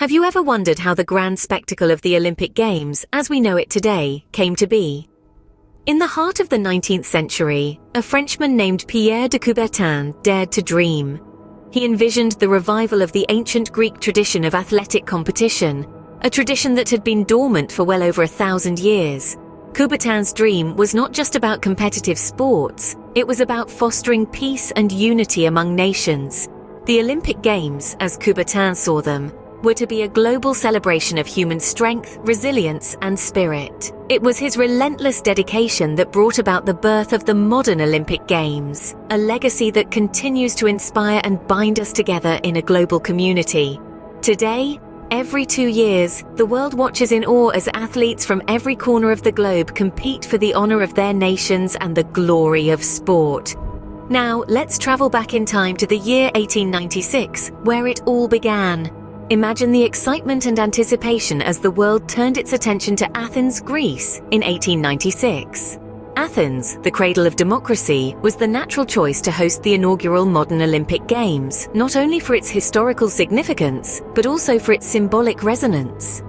Have you ever wondered how the grand spectacle of the Olympic Games, as we know it today, came to be? In the heart of the 19th century, a Frenchman named Pierre de Coubertin dared to dream. He envisioned the revival of the ancient Greek tradition of athletic competition, a tradition that had been dormant for well over 1,000 years. Coubertin's dream was not just about competitive sports, it was about fostering peace and unity among nations. The Olympic Games, as Coubertin saw them, were to be a global celebration of human strength, resilience, and spirit. It was his relentless dedication that brought about the birth of the modern Olympic Games, a legacy that continues to inspire and bind us together in a global community. Today, every 2 years, the world watches in awe as athletes from every corner of the globe compete for the honor of their nations and the glory of sport. Now, let's travel back in time to the year 1896, where it all began. Imagine the excitement and anticipation as the world turned its attention to Athens, Greece, in 1896. Athens, the cradle of democracy, was the natural choice to host the inaugural modern Olympic Games, not only for its historical significance, but also for its symbolic resonance.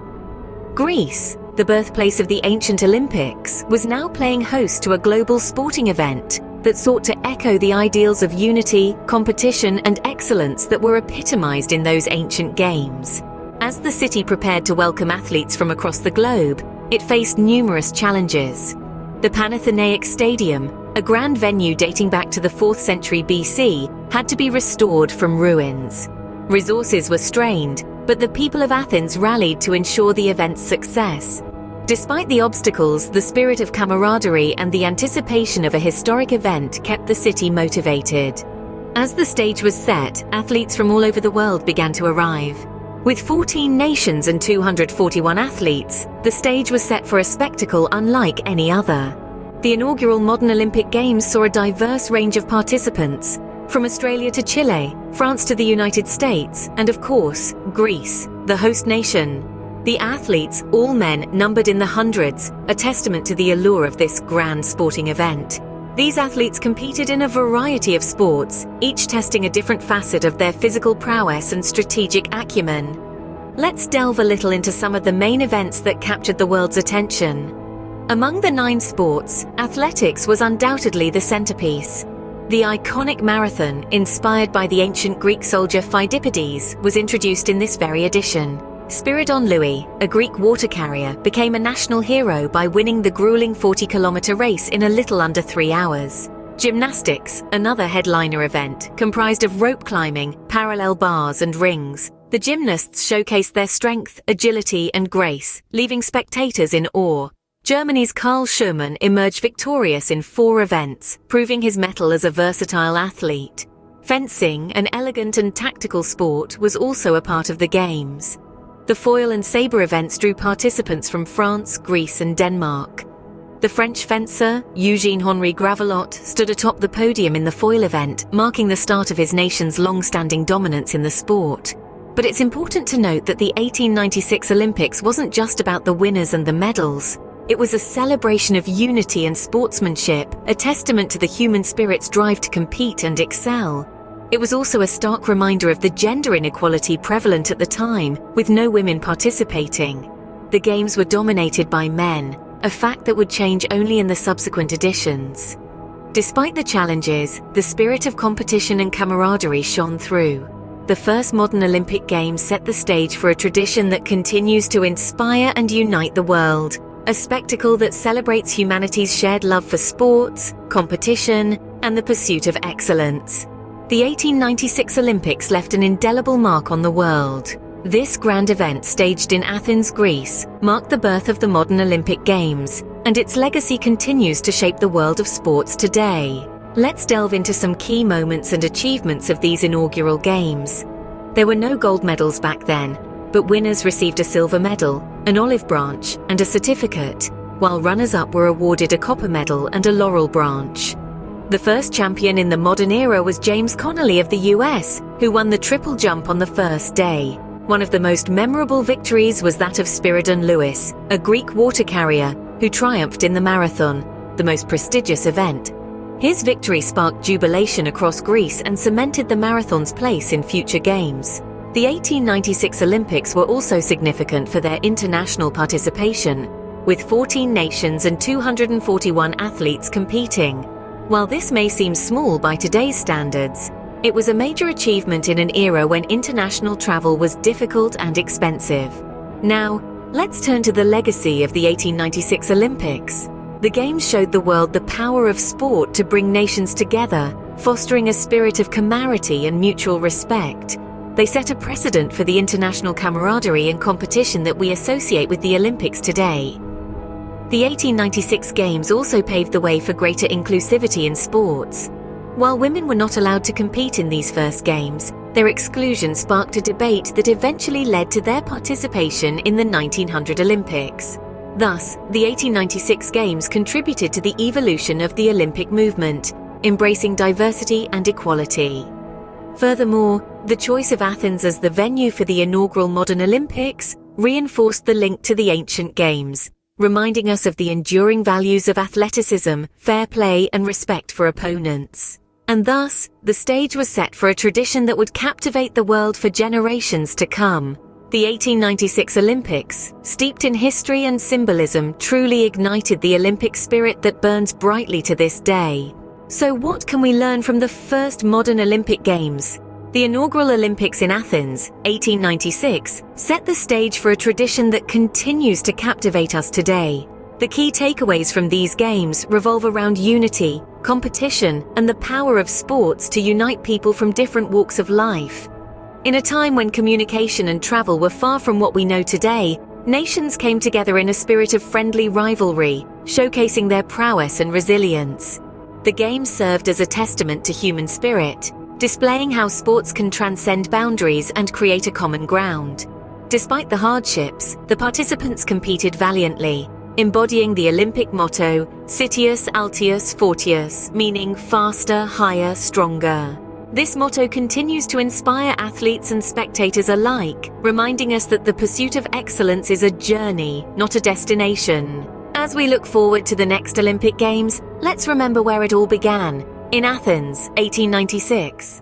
Greece, the birthplace of the ancient Olympics, was now playing host to a global sporting event that sought to echo the ideals of unity, competition, and excellence that were epitomized in those ancient games. As the city prepared to welcome athletes from across the globe, it faced numerous challenges. The Panathenaic Stadium, a grand venue dating back to the 4th century BC, had to be restored from ruins. Resources were strained, but the people of Athens rallied to ensure the event's success. Despite the obstacles, the spirit of camaraderie and the anticipation of a historic event kept the city motivated. As the stage was set, athletes from all over the world began to arrive. With 14 nations and 241 athletes, the stage was set for a spectacle unlike any other. The inaugural modern Olympic Games saw a diverse range of participants, from Australia to Chile, France to the United States, and of course, Greece, the host nation. The athletes, all men, numbered in the hundreds, a testament to the allure of this grand sporting event. These athletes competed in a variety of sports, each testing a different facet of their physical prowess and strategic acumen. Let's delve a little into some of the main events that captured the world's attention. Among the 9 sports, athletics was undoubtedly the centerpiece. The iconic marathon, inspired by the ancient Greek soldier Phidippides, was introduced in this very edition. Spiridon Louis, a Greek water carrier, became a national hero by winning the grueling 40-kilometer race in a little under 3 hours. Gymnastics, another headliner event, comprised of rope climbing, parallel bars and rings. The gymnasts showcased their strength, agility and grace, leaving spectators in awe. Germany's Karl Schumann emerged victorious in 4 events, proving his mettle as a versatile athlete. Fencing, an elegant and tactical sport, was also a part of the Games. The foil and sabre events drew participants from France, Greece and Denmark. The French fencer, Eugène-Henri Gravelotte, stood atop the podium in the foil event, marking the start of his nation's long-standing dominance in the sport. But it's important to note that the 1896 Olympics wasn't just about the winners and the medals. It was a celebration of unity and sportsmanship, a testament to the human spirit's drive to compete and excel. It was also a stark reminder of the gender inequality prevalent at the time, with no women participating. The Games were dominated by men, a fact that would change only in the subsequent editions. Despite the challenges, the spirit of competition and camaraderie shone through. The first modern Olympic Games set the stage for a tradition that continues to inspire and unite the world, a spectacle that celebrates humanity's shared love for sports, competition, and the pursuit of excellence. The 1896 Olympics left an indelible mark on the world. This grand event, staged in Athens, Greece, marked the birth of the modern Olympic Games, and its legacy continues to shape the world of sports today. Let's delve into some key moments and achievements of these inaugural Games. There were no gold medals back then, but winners received a silver medal, an olive branch, and a certificate, while runners-up were awarded a copper medal and a laurel branch. The first champion in the modern era was James Connolly of the US, who won the triple jump on the first day. One of the most memorable victories was that of Spiridon Louis, a Greek water carrier, who triumphed in the marathon, the most prestigious event. His victory sparked jubilation across Greece and cemented the marathon's place in future games. The 1896 Olympics were also significant for their international participation, with 14 nations and 241 athletes competing. While this may seem small by today's standards, it was a major achievement in an era when international travel was difficult and expensive. Now, let's turn to the legacy of the 1896 Olympics. The Games showed the world the power of sport to bring nations together, fostering a spirit of camaraderie and mutual respect. They set a precedent for the international camaraderie and competition that we associate with the Olympics today. The 1896 Games also paved the way for greater inclusivity in sports. While women were not allowed to compete in these first Games, their exclusion sparked a debate that eventually led to their participation in the 1900 Olympics. Thus, the 1896 Games contributed to the evolution of the Olympic movement, embracing diversity and equality. Furthermore, the choice of Athens as the venue for the inaugural modern Olympics reinforced the link to the ancient Games, reminding us of the enduring values of athleticism, fair play, and respect for opponents. And thus, the stage was set for a tradition that would captivate the world for generations to come. The 1896 Olympics, steeped in history and symbolism, truly ignited the Olympic spirit that burns brightly to this day. So what can we learn from the first modern Olympic Games? The inaugural Olympics in Athens, 1896, set the stage for a tradition that continues to captivate us today. The key takeaways from these games revolve around unity, competition, and the power of sports to unite people from different walks of life. In a time when communication and travel were far from what we know today, nations came together in a spirit of friendly rivalry, showcasing their prowess and resilience. The Games served as a testament to human spirit, displaying how sports can transcend boundaries and create a common ground. Despite the hardships, the participants competed valiantly, embodying the Olympic motto, Citius, Altius, Fortius, meaning faster, higher, stronger. This motto continues to inspire athletes and spectators alike, reminding us that the pursuit of excellence is a journey, not a destination. As we look forward to the next Olympic Games, let's remember where it all began, in Athens, 1896.